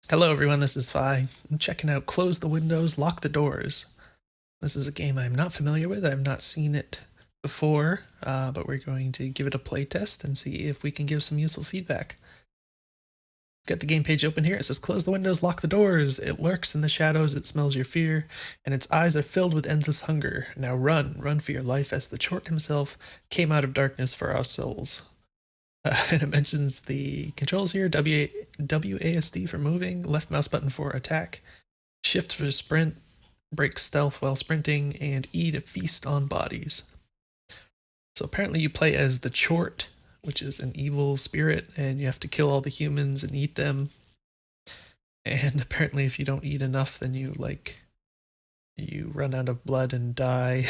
Hello everyone, this is Fi. I'm checking out Close the Windows, Lock the Doors. This is a game I'm not familiar with. I've not seen it before, but we're going to give it a playtest and see if we can give some useful feedback. Got the game page open here. It says close the windows, lock the doors. It lurks in the shadows, it smells your fear, and its eyes are filled with endless hunger. Now run for your life as the Chort himself came out of darkness for our souls. And it mentions the controls here, WASD for moving, left mouse button for attack, shift for sprint, break stealth while sprinting, and E to feast on bodies. So apparently you play as the Chort, which is an evil spirit, and you have to kill all the humans and eat them. And apparently if you don't eat enough, then you run out of blood and die.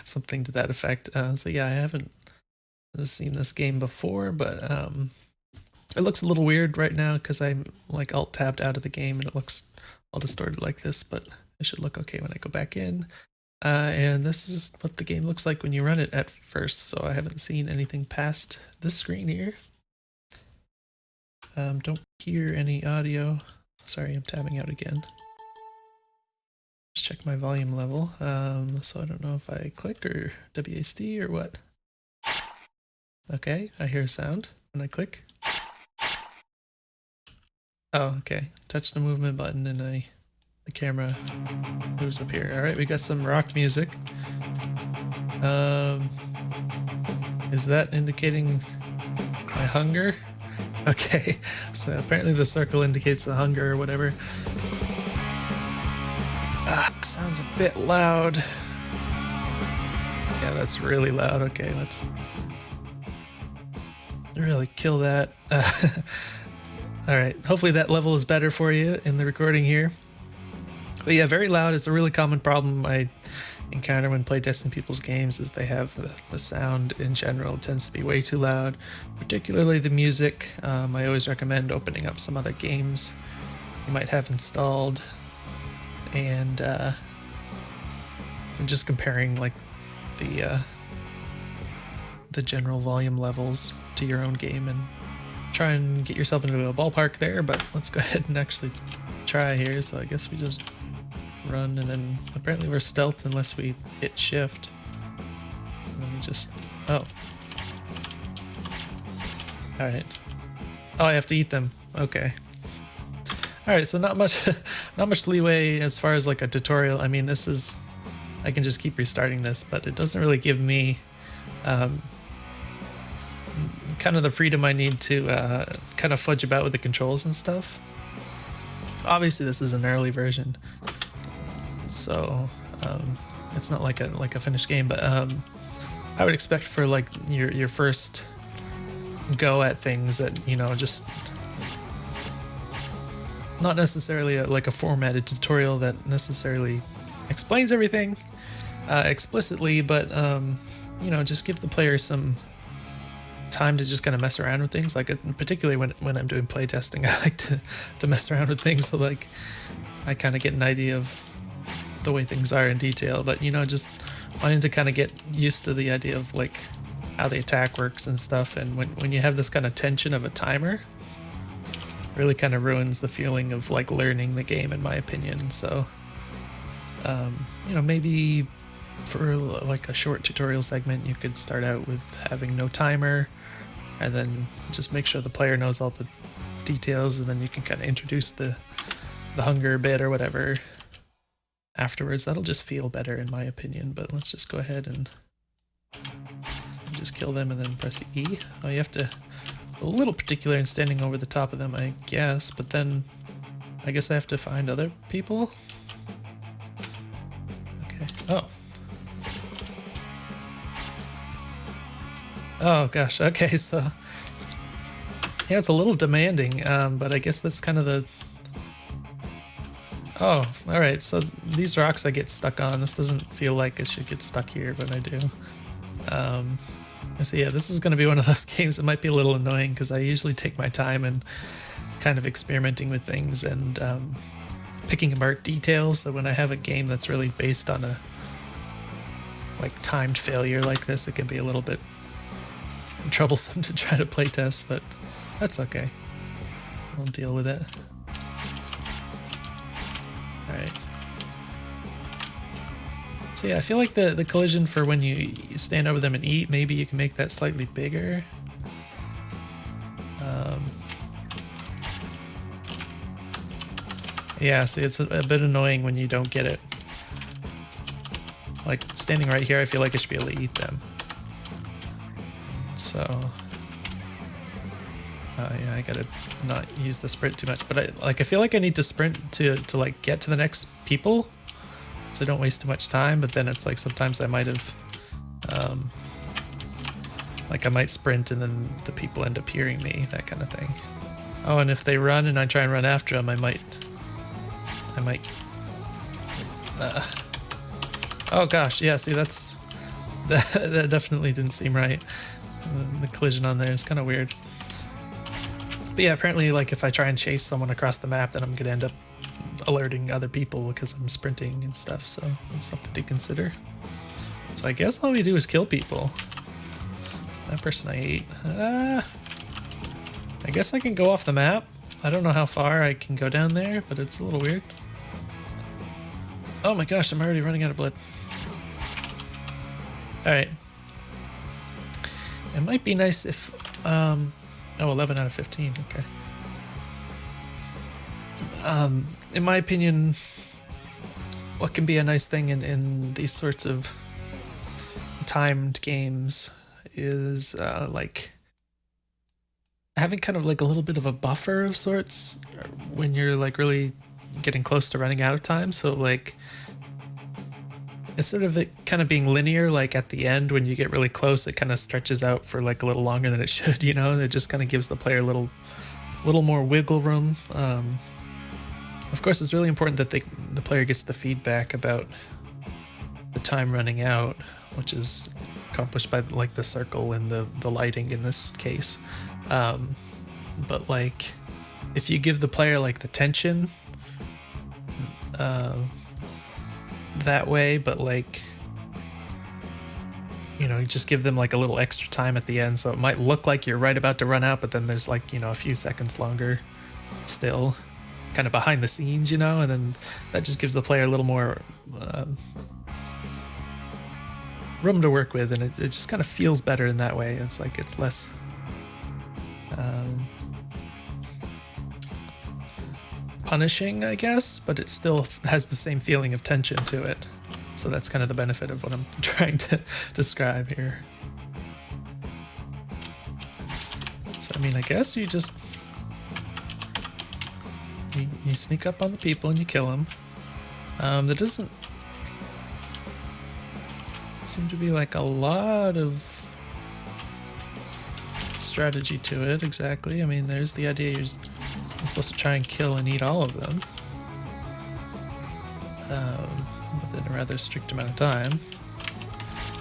Something to that effect. So yeah, I haven't seen this game before, but it looks a little weird right now because I'm like alt tabbed out of the game and it looks all distorted like this, but it should look okay when I go back in. And this is what the game looks like when you run it at first, so I haven't seen anything past this screen here. Don't hear any audio. Sorry, I'm tabbing out again. Let's check my volume level. So I don't know if I click or WASD or what. Okay, I hear a sound when I click. Oh, okay. Touch the movement button and the camera moves up here. Alright, we got some rock music. Is that indicating my hunger? Okay, so apparently the circle indicates the hunger or whatever. Sounds a bit loud. Yeah, that's really loud. Okay, let's really kill that. Alright, hopefully that level is better for you in the recording here. But yeah, very loud. It's a really common problem I encounter when playtesting people's games is they have the sound in general tends to be way too loud, particularly the music. I always recommend opening up some other games you might have installed and just comparing like the general volume levels to your own game and try and get yourself into a ballpark there. But let's go ahead and actually try here. So I guess we just run, and then apparently we're stealth unless we hit shift. And then we just alright. Oh, I have to eat them. Okay. Alright, so not much leeway as far as like a tutorial. I mean, I can just keep restarting this, but it doesn't really give me kind of the freedom I need to kind of fudge about with the controls and stuff. Obviously this is an early version, so it's not like a finished game, but I would expect for like your first go at things that, you know, just not necessarily like a formatted tutorial that necessarily explains everything explicitly, but you know, just give the player some time to just kind of mess around with things. Like particularly when I'm doing playtesting, I like to mess around with things, so like I kind of get an idea of the way things are in detail. But you know, just wanting to kind of get used to the idea of like how the attack works and stuff, and when you have this kind of tension of a timer, it really kind of ruins the feeling of like learning the game, in my opinion. So you know, maybe for like a short tutorial segment you could start out with having no timer, and then just make sure the player knows all the details, and then you can kind of introduce the hunger bit or whatever afterwards. That'll just feel better, in my opinion. But let's just go ahead and just kill them and then press E. Oh, you have to a little particular in standing over the top of them, I guess, but then I guess I have to find other people. Okay. Oh gosh, okay, so yeah, it's a little demanding, but I guess that's kind of the... Oh, alright, so these rocks I get stuck on. This doesn't feel like it should get stuck here, but I do. So yeah, this is going to be one of those games that might be a little annoying because I usually take my time and kind of experimenting with things and picking apart details. So when I have a game that's really based on a like timed failure like this, it can be a little bit troublesome to try to playtest, but that's okay. I'll deal with it. Alright. So yeah, I feel like the collision for when you stand over them and eat, maybe you can make that slightly bigger. Yeah, see, it's a bit annoying when you don't get it. Like, standing right here, I feel like I should be able to eat them. So... yeah, I gotta not use the sprint too much. But I feel like I need to sprint to like, get to the next people. So I don't waste too much time, but then it's like sometimes I might have... like, I might sprint and then the people end up hearing me, that kind of thing. Oh, and if they run and I try and run after them, I might... oh gosh, yeah, see, that definitely didn't seem right. The collision on there is kind of weird. But yeah, apparently, like, if I try and chase someone across the map, then I'm gonna end up alerting other people because I'm sprinting and stuff, so it's something to consider. So I guess all we do is kill people. That person I ate. I guess I can go off the map. I don't know how far I can go down there, but it's a little weird. Oh my gosh, I'm already running out of blood. Alright. It might be nice if... oh, 11 out of 15, okay. In my opinion, what can be a nice thing in these sorts of timed games is like having kind of like a little bit of a buffer of sorts when you're like really getting close to running out of time. So like, instead of it kind of being linear, like at the end when you get really close, it kind of stretches out for like a little longer than it should, you know. It just kind of gives the player a little more wiggle room. Of course, it's really important that the player gets the feedback about the time running out, which is accomplished by like the circle and the lighting in this case. But like, if you give the player like the tension that way, but like, you know, you just give them like a little extra time at the end, so it might look like you're right about to run out, but then there's like, you know, a few seconds longer still, kind of behind the scenes, you know, and then that just gives the player a little more room to work with, and it just kind of feels better in that way. It's like it's less punishing, I guess, but it still has the same feeling of tension to it. So that's kind of the benefit of what I'm trying to describe here. So I mean, I guess you just you sneak up on the people and you kill them. There doesn't seem to be like a lot of strategy to it exactly. I mean, there's the idea you're supposed to try and kill and eat all of them within a rather strict amount of time.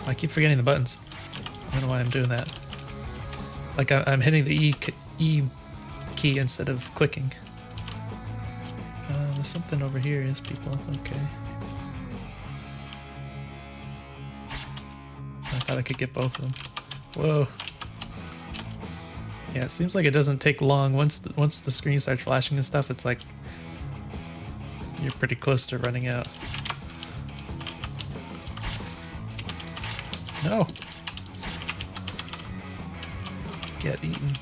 I keep forgetting the buttons. I don't know why I'm doing that. Like I'm hitting the E key instead of clicking. There's something over here. Is people okay? I thought I could get both of them. Whoa. Yeah, it seems like it doesn't take long. Once the screen starts flashing and stuff, it's like you're pretty close to running out. No. Get eaten.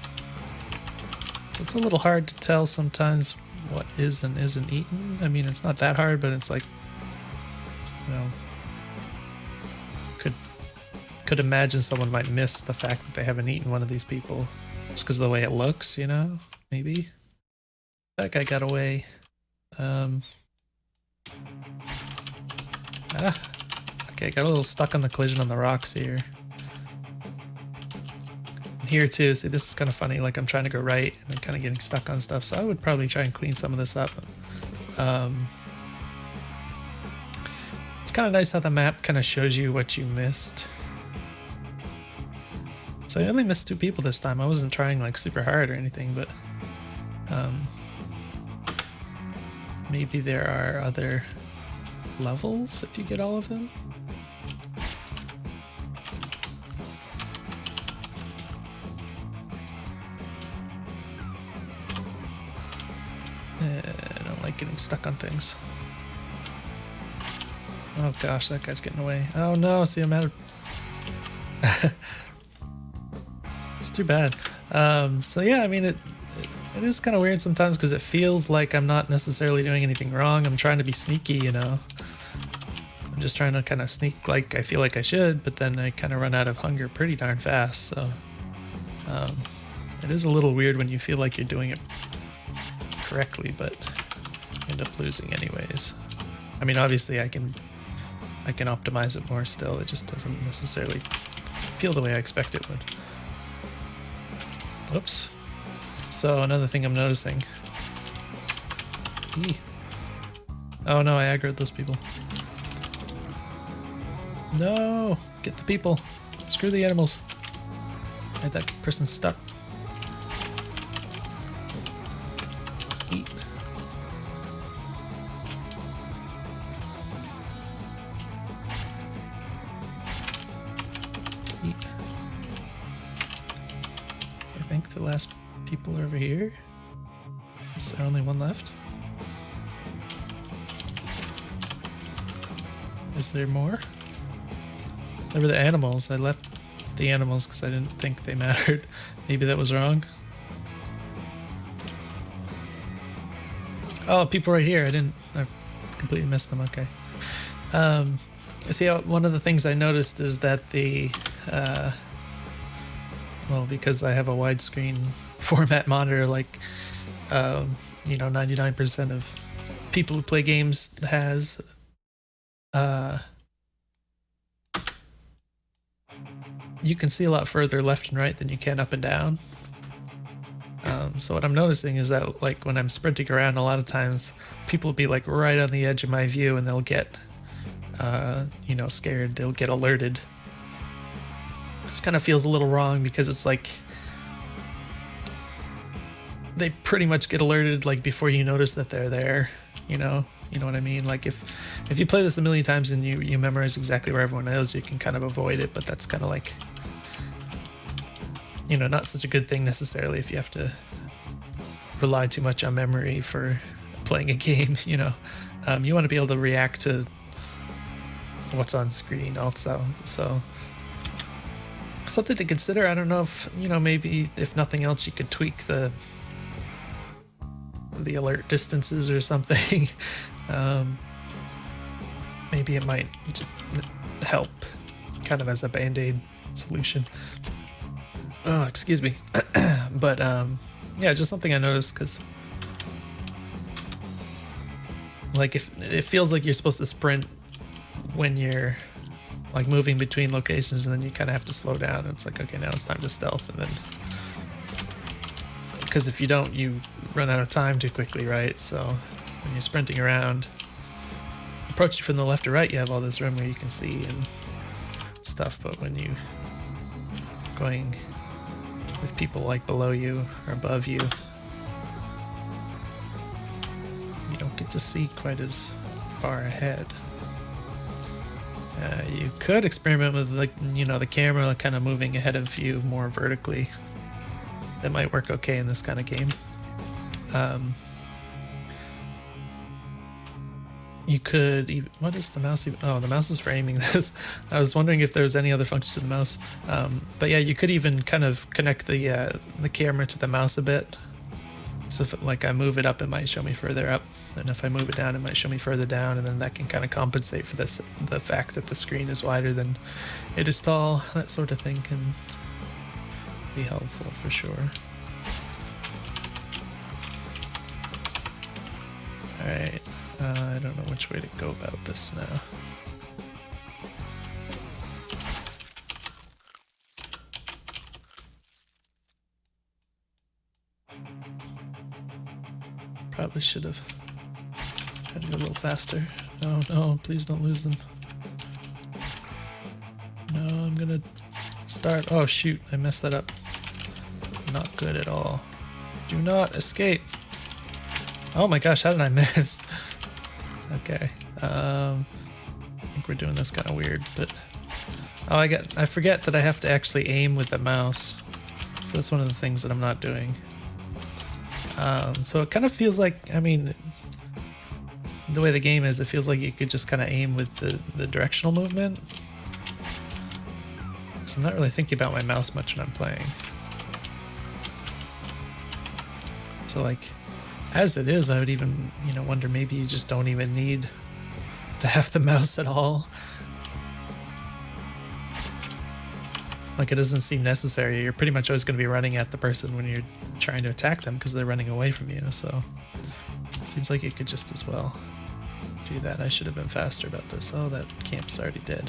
So it's a little hard to tell sometimes what is and isn't eaten. I mean, it's not that hard, but it's like, you know, could imagine someone might miss the fact that they haven't eaten one of these people just because of the way it looks, you know? Maybe. That guy got away. Okay, got a little stuck on the collision on the rocks here. Here too, see, this is kind of funny, like I'm trying to go right and I'm kind of getting stuck on stuff, so I would probably try and clean some of this up. It's kind of nice how the map kind of shows you what you missed. So I only missed 2 people this time. I wasn't trying like super hard or anything, but maybe there are other levels if you get all of them. I don't like getting stuck on things. Oh gosh, that guy's getting away. Oh no, see, I'm out of... It's too bad. So yeah, I mean, it is kind of weird sometimes because it feels like I'm not necessarily doing anything wrong. I'm trying to be sneaky, you know. I'm just trying to kind of sneak like I feel like I should, but then I kind of run out of hunger pretty darn fast. So it is a little weird when you feel like you're doing it correctly, but end up losing anyways. I mean, obviously I can optimize it more still. It just doesn't necessarily feel the way I expect it would. Oops. So another thing I'm noticing. Eee. Oh no, I aggroed those people. No! Get the people. Screw the animals. Made that person stuck. Eat. Eat. I think the last people are over here. Is there only one left? Is there more? There were the animals. I left the animals because I didn't think they mattered. Maybe that was wrong. Oh, people right here. I completely missed them. Okay. See, one of the things I noticed is that the, well, because I have a widescreen format monitor, like, you know, 99% of people who play games has, you can see a lot further left and right than you can up and down. So what I'm noticing is that, like, when I'm sprinting around, a lot of times people will be like right on the edge of my view and they'll get, you know, scared. They'll get alerted. This kind of feels a little wrong because it's like they pretty much get alerted like before you notice that they're there. You know what I mean? Like if you play this a million times and you memorize exactly where everyone is, you can kind of avoid it. But that's kind of like, you know, not such a good thing necessarily if you have to rely too much on memory for playing a game. You know, you want to be able to react to what's on screen also. So something to consider. I don't know if, you know, maybe if nothing else you could tweak the alert distances or something. Maybe it might help kind of as a band-aid solution. Oh, excuse me. But yeah, just something I noticed because like if it feels like you're supposed to sprint when you're like moving between locations, and then you kind of have to slow down. It's like, okay, now it's time to stealth, and then because if you don't, you run out of time too quickly, right? So when you're sprinting around, approaching from the left or right, you have all this room where you can see and stuff, but when you going with people like below you or above you, you don't get to see quite as far ahead. You could experiment with, like, you know, the camera kind of moving ahead of you more vertically. That might work okay in this kind of game. You could even, what is the mouse even? Oh, the mouse is for aiming this. I was wondering if there was any other function to the mouse. But yeah, you could even kind of connect the camera to the mouse a bit. So if like I move it up, it might show me further up, and if I move it down, it might show me further down, and then that can kind of compensate for this, the fact that the screen is wider than it is tall. That sort of thing can be helpful for sure. Alright, I don't know which way to go about this now. Probably should have had it a little faster. Oh no, please don't lose them. No, I'm gonna start. Oh shoot, I messed that up. Not good at all. Do not escape. Oh my gosh, how did I miss? Okay, I think we're doing this kind of weird, but oh, I forget that I have to actually aim with the mouse. So that's one of the things that I'm not doing. So it kind of feels like, I mean, the way the game is, it feels like you could just kind of aim with the directional movement. So I'm not really thinking about my mouse much when I'm playing. So like, as it is, I would even, you know, wonder maybe you just don't even need to have the mouse at all. Like, it doesn't seem necessary. You're pretty much always going to be running at the person when you're trying to attack them because they're running away from you, so it seems like you could just as well do that. I should have been faster about this. Oh, that camp's already dead.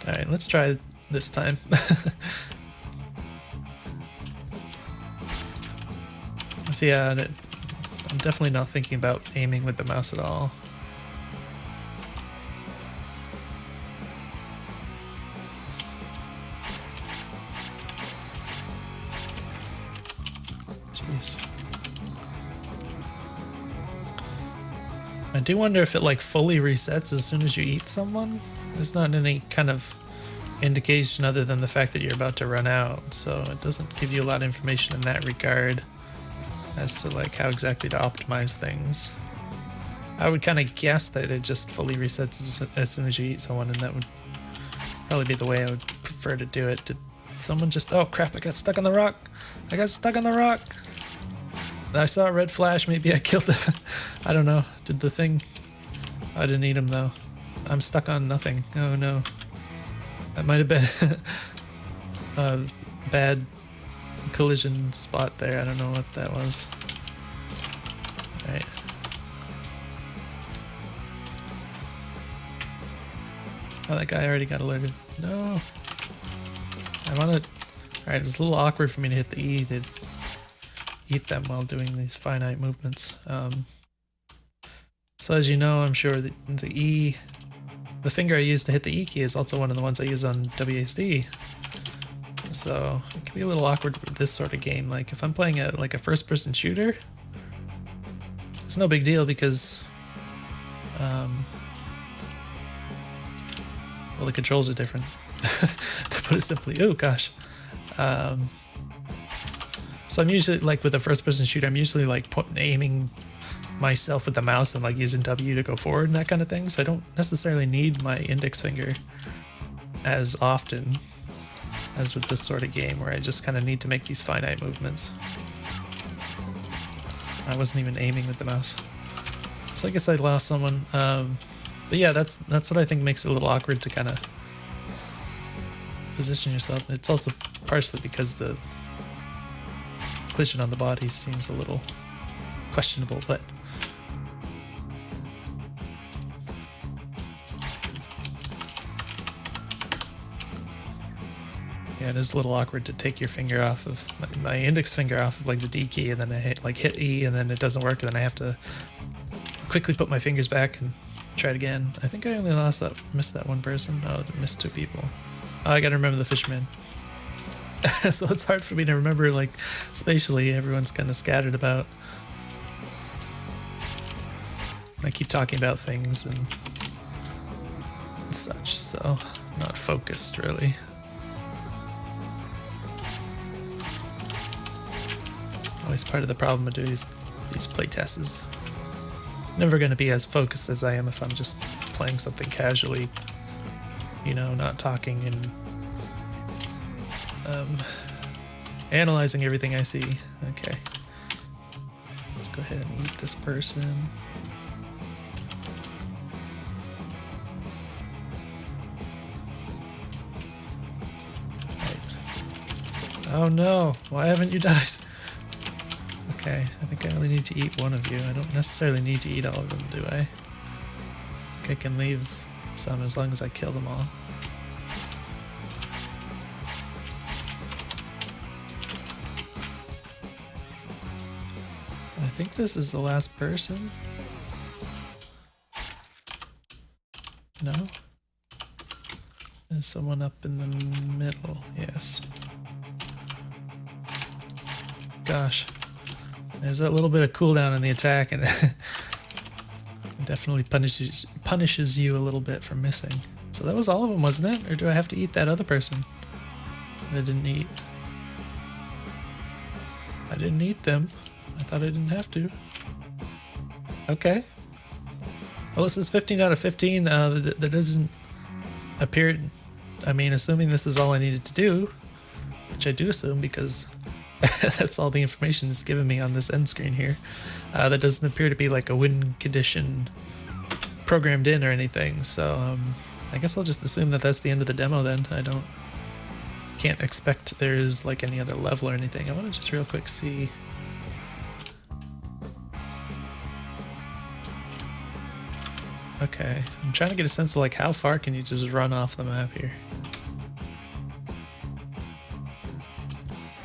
Alright, let's try this time. So yeah, I'm definitely not thinking about aiming with the mouse at all. Jeez. I do wonder if it like fully resets as soon as you eat someone. There's not any kind of indication other than the fact that you're about to run out, so it doesn't give you a lot of information in that regard as to like how exactly to optimize things. I would kind of guess that it just fully resets as soon as you eat someone, and that would probably be the way I would prefer to do it. Did someone just... oh crap, I got stuck on the rock! I got stuck on the rock! I saw a red flash, maybe I killed it. I don't know. Did the thing... I didn't eat him though. I'm stuck on nothing. Oh no. That might have been a bad collision spot there. I don't know what that was. Alright. Oh, that guy already got alerted. No. I want to... Alright, it's a little awkward for me to hit the E to eat them while doing these finite movements. So as you know, I'm sure the E... the finger I use to hit the E key is also one of the ones I use on WASD. So it can be a little awkward with this sort of game. Like if I'm playing like a first-person shooter, it's no big deal because well, the controls are different, to put it simply. Oh gosh. So I'm usually like with a first-person shooter, I'm usually like aiming myself with the mouse and like using W to go forward and that kind of thing. So I don't necessarily need my index finger as often as with this sort of game where I just kind of need to make these finite movements. I wasn't even aiming with the mouse. So I guess I lost someone. But yeah, that's what I think makes it a little awkward to kind of position yourself. It's also partially because the collision on the body seems a little questionable, but yeah, it is a little awkward to take your finger off of my index finger off of like the D key, and then I hit E, and then it doesn't work, and then I have to quickly put my fingers back and try it again. I think I only missed that one person. Oh, I missed two people. Oh, I gotta remember the fisherman. So it's hard for me to remember, like, spatially. Everyone's kind of scattered about. I keep talking about things and such, so not focused really. Always part of the problem of doing these playtests is never going to be as focused as I am if I'm just playing something casually, you know, not talking and analyzing everything I see. Okay, let's go ahead and eat this person. Right. Oh no, why haven't you died? Okay, I think I only need to eat one of you. I don't necessarily need to eat all of them, do I? I think I can leave some as long as I kill them all. I think this is the last person. No? There's someone up in the middle, yes. Gosh. There's that little bit of cooldown in the attack, and it definitely punishes you a little bit for missing. So that was all of them, wasn't it? Or do I have to eat that other person that I didn't eat? I didn't eat them. I thought I didn't have to. Okay. Well, this is 15 out of 15. That doesn't appear. I mean, assuming this is all I needed to do, which I do assume because that's all the information is given me on this end screen here. That doesn't appear to be like a win condition programmed in or anything. So I guess I'll just assume that that's the end of the demo then. Can't expect there's like any other level or anything. I want to just real quick see. Okay, I'm trying to get a sense of like how far can you just run off the map here.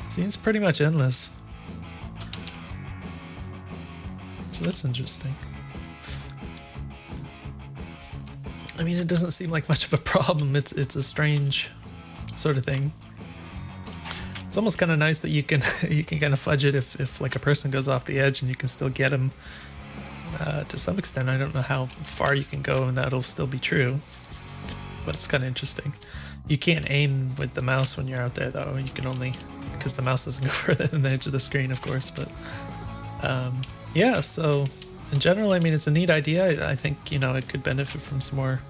Seems pretty much endless. So that's interesting. I mean, it doesn't seem like much of a problem. It's a strange sort of thing. It's almost kind of nice that you can kind of fudge it if like a person goes off the edge and you can still get them to some extent. I don't know how far you can go and that'll still be true, but it's kind of interesting. You can't aim with the mouse when you're out there though. You can only, because the mouse doesn't go further than the edge of the screen, of course. But yeah, so in general, I mean, it's a neat idea. I think, you know, it could benefit from some more,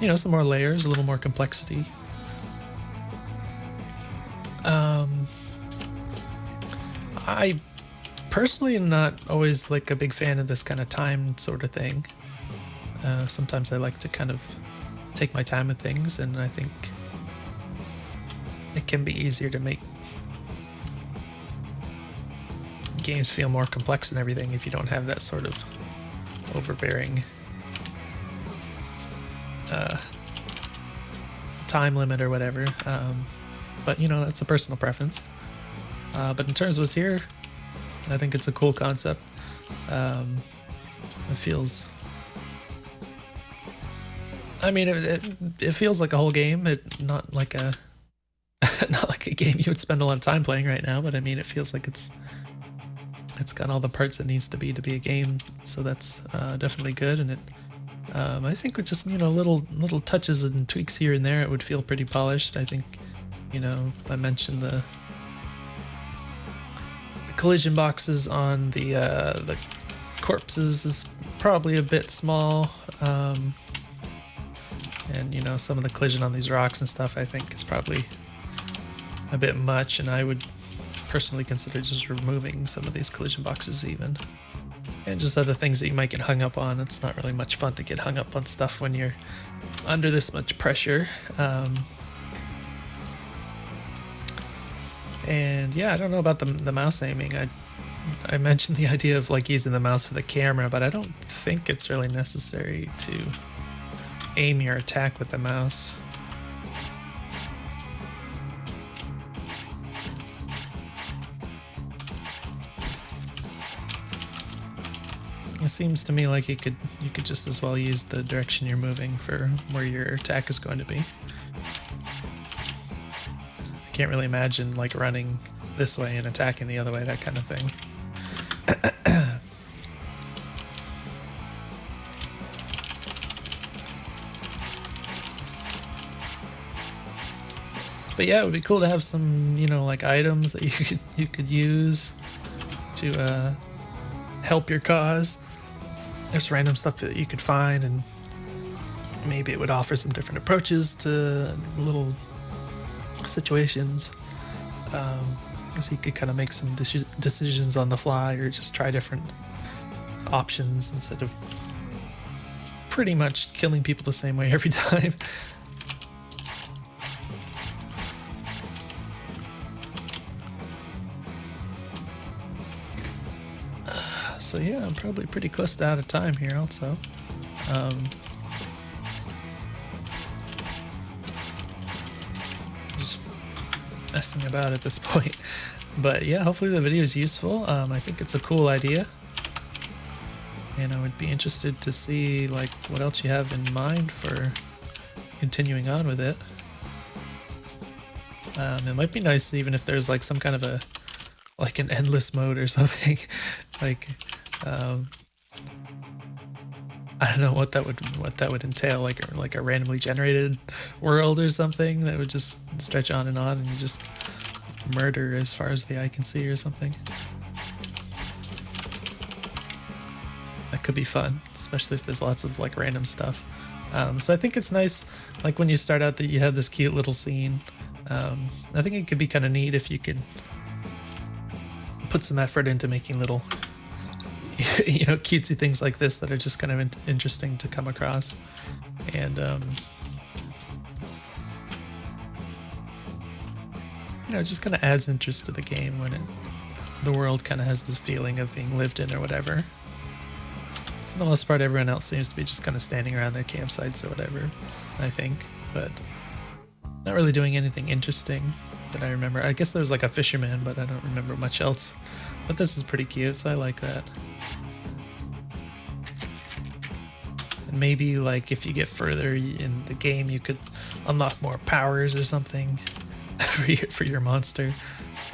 you know, some more layers, a little more complexity. I personally am not always like a big fan of this kind of time sort of thing. Sometimes I like to kind of take my time with things, and I think it can be easier to make games feel more complex and everything if you don't have that sort of overbearing time limit or whatever. But you know, that's a personal preference. But in terms of what's here, I think it's a cool concept. It feels, I mean, it feels like a whole game. Not like a not like a game you would spend a lot of time playing right now. But I mean, it feels like it's got all the parts it needs to be a game. So that's definitely good. And it, I think with just, you know, little touches and tweaks here and there, it would feel pretty polished. I think, you know, I mentioned the collision boxes on the corpses is probably a bit small, and you know, some of the collision on these rocks and stuff I think is probably a bit much, and I would personally consider just removing some of these collision boxes even, and just other things that you might get hung up on. It's not really much fun to get hung up on stuff when you're under this much pressure. And yeah, I don't know about the mouse aiming. I mentioned the idea of like using the mouse for the camera, but I don't think it's really necessary to aim your attack with the mouse. It seems to me like you could just as well use the direction you're moving for where your attack is going to be. I can't really imagine like running this way and attacking the other way, that kind of thing. But yeah, it would be cool to have some, you know, like items that you could use to help your cause. There's random stuff that you could find, and maybe it would offer some different approaches to little situations. So you could kind of make some decisions on the fly, or just try different options instead of pretty much killing people the same way every time. So yeah, I'm probably pretty close to out of time here also. Just messing about at this point. But yeah, hopefully the video is useful. I think it's a cool idea. And I would be interested to see like what else you have in mind for continuing on with it. It might be nice even if there's like some kind of like an endless mode or something. Like I don't know what that would entail, like a randomly generated world or something that would just stretch on and you just murder as far as the eye can see or something. That could be fun, especially if there's lots of like random stuff. So I think it's nice, like when you start out that you have this cute little scene. I think it could be kind of neat if you could put some effort into making little, you know, cutesy things like this that are just kind of interesting to come across. And you know, it just kind of adds interest to the game when the world kind of has this feeling of being lived in or whatever. For the most part, everyone else seems to be just kind of standing around their campsites or whatever, I think, but not really doing anything interesting that I remember. I guess there's like a fisherman, but I don't remember much else. But this is pretty cute, so I like that. And maybe like if you get further in the game, you could unlock more powers or something for your monster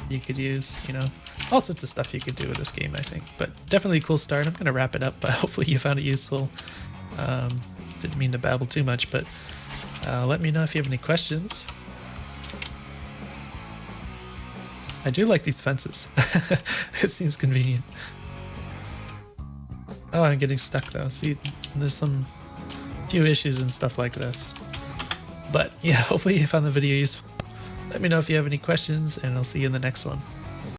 you could use, you know. All sorts of stuff you could do with this game, I think. But definitely a cool start. I'm going to wrap it up, but hopefully you found it useful. Didn't mean to babble too much, but let me know if you have any questions. I do like these fences. It seems convenient. Oh, I'm getting stuck though. See, there's some few issues and stuff like this. But yeah, hopefully you found the video useful. Let me know if you have any questions, and I'll see you in the next one.